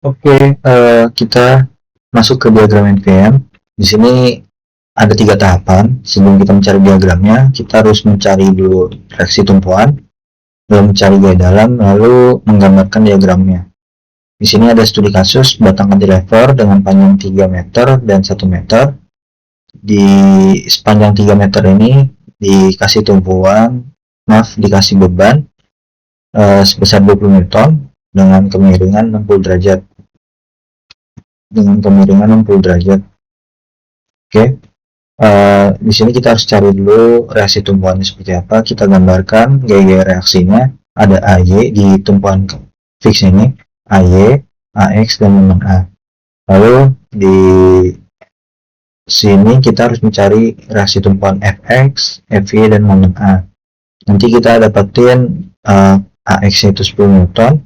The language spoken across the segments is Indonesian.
Oke, kita masuk ke diagram NVM. Di sini ada 3 tahapan. Sebelum kita mencari diagramnya, kita harus mencari dulu reaksi tumpuan, lalu mencari gaya dalam, lalu menggambarkan diagramnya. Di sini ada studi kasus batang cantilever dengan panjang 3 meter dan 1 meter. Di sepanjang 3 meter ini dikasih tumpuan, dikasih beban sebesar 20 Newton dengan kemiringan 60 derajat. Oke. Di sini kita harus cari dulu reaksi tumpuannya seperti apa. Kita gambarkan gaya-gaya reaksinya. Ada AY di tumpuan fix ini, AY, AX, dan momen A. Lalu di sini kita harus mencari reaksi tumpuan Fx, Fy, dan momen A. Nanti kita dapetin AX itu 10 Newton,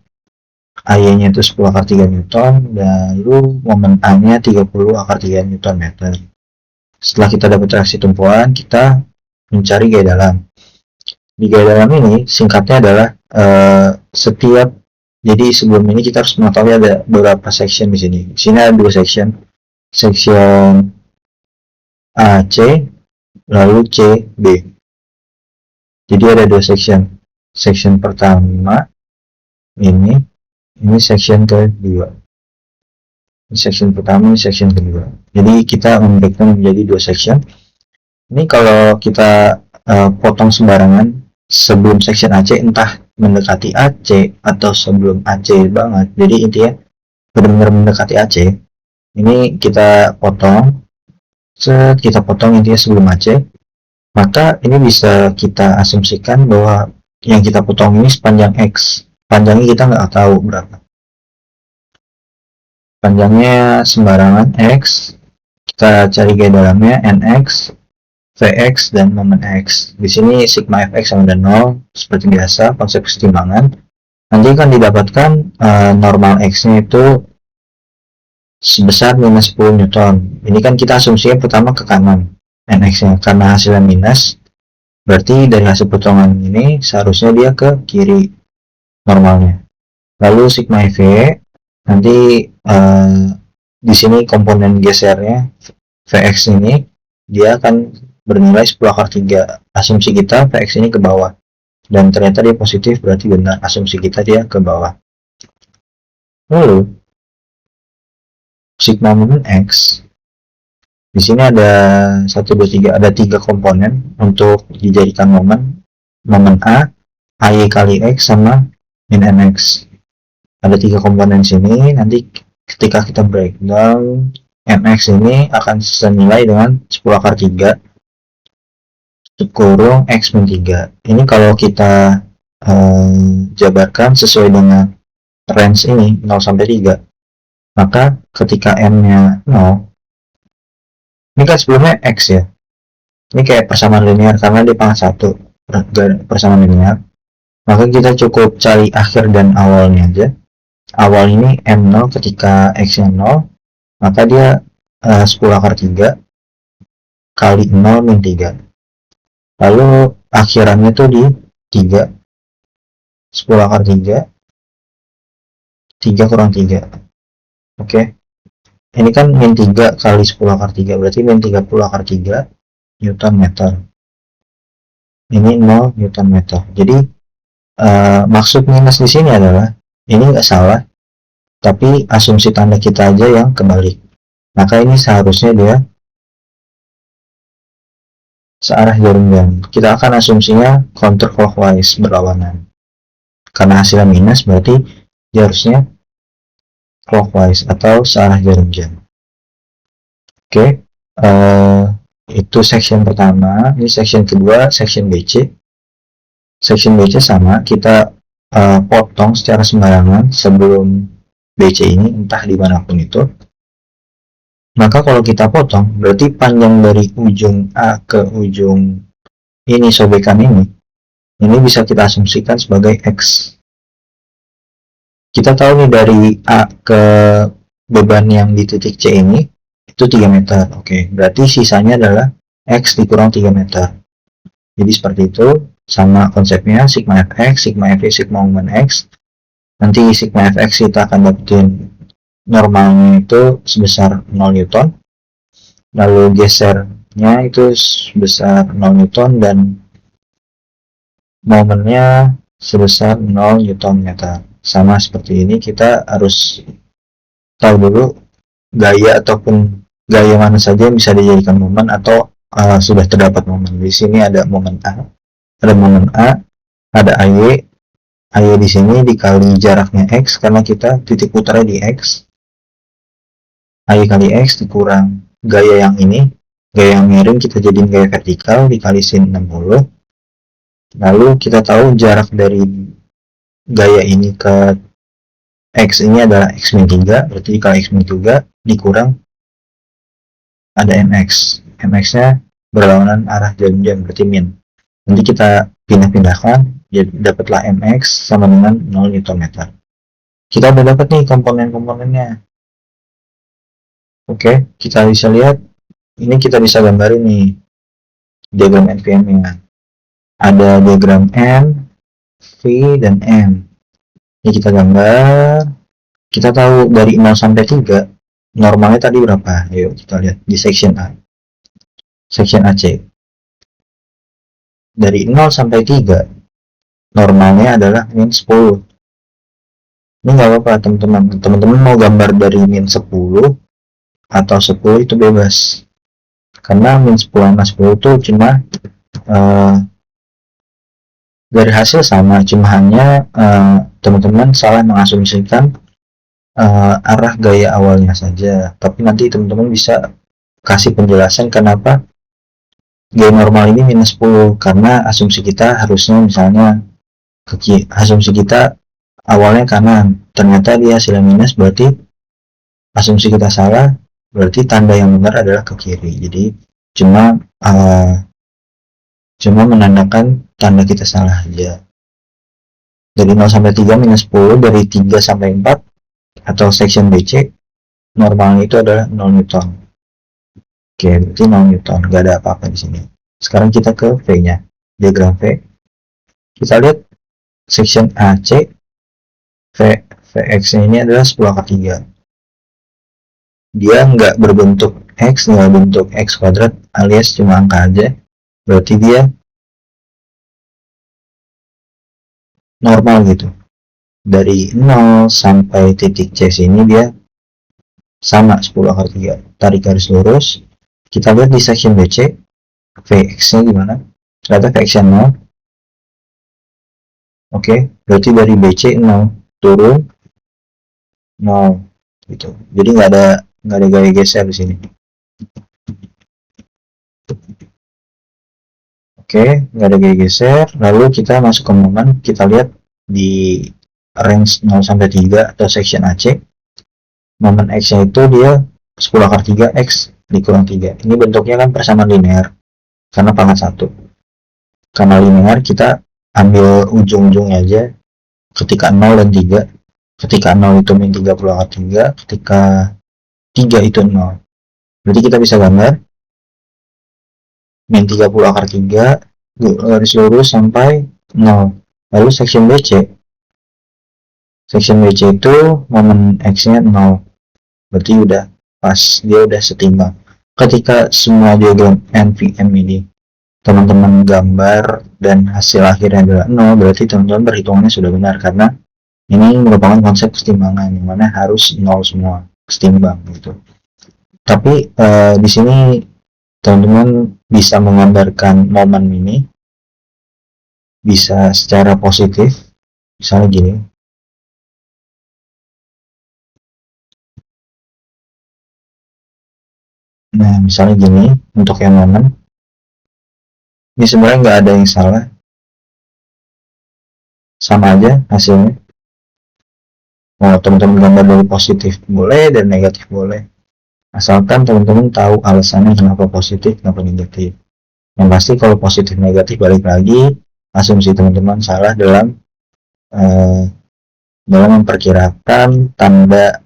AY-nya itu 10 akar 3 Newton, lalu momen A-nya 30 akar 3 Newton meter. Setelah kita dapat reaksi tumpuan, kita mencari gaya dalam. Di gaya dalam ini singkatnya adalah jadi sebelum ini kita harus mengetahui ada beberapa section di sini. Di sini ada 2 section AC lalu CB. Jadi ada 2 section. Section pertama ini section kedua. Section pertama, section kedua. Jadi kita membreakdown menjadi 2 section. Ini kalau kita potong sembarangan sebelum section AC, entah mendekati AC atau sebelum AC banget. Jadi intinya benar-benar mendekati AC. Ini kita potong, intinya sebelum AC. Maka ini bisa kita asumsikan bahwa yang kita potong ini sepanjang X. Panjangnya kita nggak tahu berapa. Panjangnya sembarangan X, kita cari gaya dalamnya NX, Vx, dan momen X. Di sini sigma Fx sama dengan 0, seperti biasa, konsep kesetimbangan. Nanti akan didapatkan normal X-nya itu sebesar minus 10 Newton. Ini kan kita asumsinya pertama ke kanan, NX-nya, karena hasilnya minus, berarti dari hasil potongan ini seharusnya dia ke kiri normalnya. Lalu sigma V, nanti di sini komponen gesernya Vx ini dia akan bernilai 10 akar 3. Asumsi kita Vx ini ke bawah, dan ternyata dia positif, berarti benar asumsi kita dia ke bawah. Lalu sigma momen X, di sini ada 1, 2, 3, ada 3 komponen untuk dijadikan momen A, AY kali X, sama min NX. Ada 3 komponen sini. Nanti ketika kita breakdown, MX ini akan senilai dengan 10 akar 3 kurung X min 3. Ini kalau kita jabarkan sesuai dengan range ini 0 sampai 3, maka ketika M-nya 0, ini kan sebelumnya X ya, ini kayak persamaan linear karena dia pangkat 1 persamaan linear, maka kita cukup cari akhir dan awalnya aja. Awal ini M0 ketika X-nya 0, maka dia 10 akar 3 kali 0 min 3. Lalu akhirannya tuh di 3, 10 akar 3, 3 kurang 3. Oke. Ini kan min 3 kali 10 akar 3, berarti min 30 akar 3 Newton meter. Ini 0 Newton meter. Jadi maksud minus di sini adalah ini nggak salah, tapi asumsi tanda kita aja yang kebalik. Maka ini seharusnya dia searah jarum jam. Kita akan asumsinya counterclockwise, berlawanan. Karena hasilnya minus, berarti dia harusnya clockwise atau searah jarum jam. Oke, itu section pertama. Ini section kedua, section BC. Section BC sama, kita potong secara sembarangan sebelum BC ini, entah dimanapun itu. Maka kalau kita potong, berarti panjang dari ujung A ke ujung ini, sobekan ini bisa kita asumsikan sebagai X. Kita tahu nih dari A ke beban yang di titik C ini itu 3 meter. Oke, berarti sisanya adalah X dikurang 3 meter. Jadi seperti itu. Sama konsepnya, sigma Fx, sigma Fy, sigma momen X. Nanti sigma Fx kita akan dapetin normalnya itu sebesar 0 Newton, lalu gesernya itu sebesar 0 Newton, dan momennya sebesar 0 Newton meter. Sama seperti ini, kita harus tahu dulu gaya ataupun gaya mana saja yang bisa dijadikan momen atau sudah terdapat momen. Di sini ada momen A, ada AY. AY di sini dikali jaraknya X karena kita titik putarnya di X. AY kali X dikurang gaya yang ini, gaya yang miring kita jadiin gaya vertikal dikali sin 60. Lalu kita tahu jarak dari gaya ini ke X ini adalah X min 3, berarti dikali X min 3 dikurang ada MX. MX-nya berlawanan arah jarum jam, berarti min. Nanti kita pindah-pindahkan, jadi dapatlah MX sama dengan 0 Nm. Kita udah dapat nih komponen-komponennya. Oke, kita bisa lihat, ini kita bisa gambarin nih diagram NVM-nya. Ada diagram N, V, dan M. Ini kita gambar. Kita tahu dari 0 sampai 3, normalnya tadi berapa? Ayo kita lihat di section A. Section AC. Dari 0 sampai 3, normalnya adalah min 10. Ini nggak apa-apa teman-teman. Teman-teman mau gambar dari min 10 atau 10 itu bebas. Karena min 10 sama 10 itu cuma dari hasil sama, cuma hanya teman-teman salah mengasumsikan arah gaya awalnya saja. Tapi nanti teman-teman bisa kasih penjelasan kenapa gaya normal ini minus 10, karena asumsi kita harusnya misalnya asumsi kita awalnya kanan, ternyata dia hasilnya minus, berarti asumsi kita salah, berarti tanda yang benar adalah ke kiri. Jadi cuma menandakan tanda kita salah aja. Dari 0 sampai 3 minus 10, dari 3 sampai 4 atau section BC normalnya itu adalah 0 Newton. Oke, berarti 0 Newton, nggak ada apa-apa di sini. Sekarang kita ke V-nya, diagram V. Kita lihat section AC, Vx ini adalah 10/3. Dia nggak berbentuk X, nggak bentuk X kuadrat, alias cuma angka aja. Berarti dia normal gitu. Dari 0 sampai titik C sini dia sama 10/3. Tarik garis lurus. Kita lihat di section BC, Vx-nya gimana? Ternyata Vx-nya 0. Oke, berarti dari BC 0 turun 0 gitu. Jadi nggak ada gaya geser di sini. Oke, nggak ada gaya geser. Lalu kita masuk ke momen. Kita lihat di range 0 sampai 3 atau section AC. Momen X-nya itu dia 10/3 X dikurang 3. Ini bentuknya kan persamaan linear karena pangkat 1. Karena linear, kita ambil ujung-ujungnya aja. Ketika 0 dan 3, ketika 0 itu min 30/3, ketika 3 itu 0. Berarti kita bisa gambar min 30/3 garis lurus sampai 0. Lalu section BC. Section BC itu momen X-nya 0. Berarti udah pas, dia udah setimbang. Ketika semua diagram NVM ini teman-teman gambar dan hasil akhirnya adalah 0, berarti teman-teman perhitungannya sudah benar, karena ini merupakan konsep kesetimbangan yang mana harus 0 semua, setimbang gitu. Tapi di sini teman-teman bisa menggambarkan momen ini bisa secara positif, misalnya gini. Nah, misalnya gini, untuk yang momen ini sebenarnya nggak ada yang salah, sama aja hasilnya. Mau teman-teman gambar dari positif boleh dan negatif boleh, asalkan teman-teman tahu alasannya kenapa positif, kenapa negatif. Yang pasti kalau positif negatif, balik lagi asumsi teman-teman salah dalam memperkirakan tanda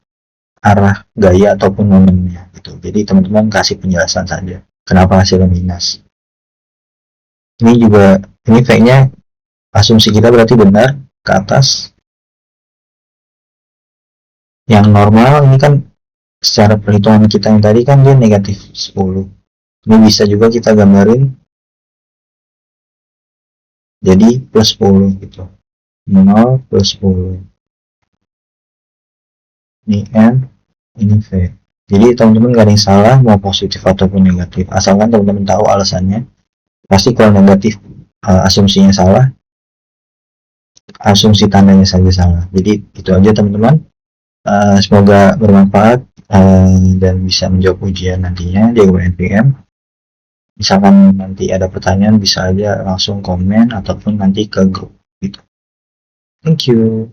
arah gaya ataupun momennya gitu. Jadi teman-teman kasih penjelasan saja kenapa hasilnya minus. Ini juga, ini V-nya asumsi kita berarti benar ke atas. Yang normal ini kan secara perhitungan kita yang tadi kan dia negatif 10. Ini bisa juga kita gambarin jadi plus 10 gitu. 0 plus 10. Ini N, ini V. Jadi teman-teman gak ada yang salah mau positif ataupun negatif. Asalkan teman-teman tahu alasannya. Pasti kalau negatif asumsinya salah, asumsi tandanya saja salah. Jadi itu aja teman-teman. Semoga bermanfaat dan bisa menjawab ujian nantinya di UNPM. Misalkan nanti ada pertanyaan bisa aja langsung komen ataupun nanti ke grup gitu. Thank you.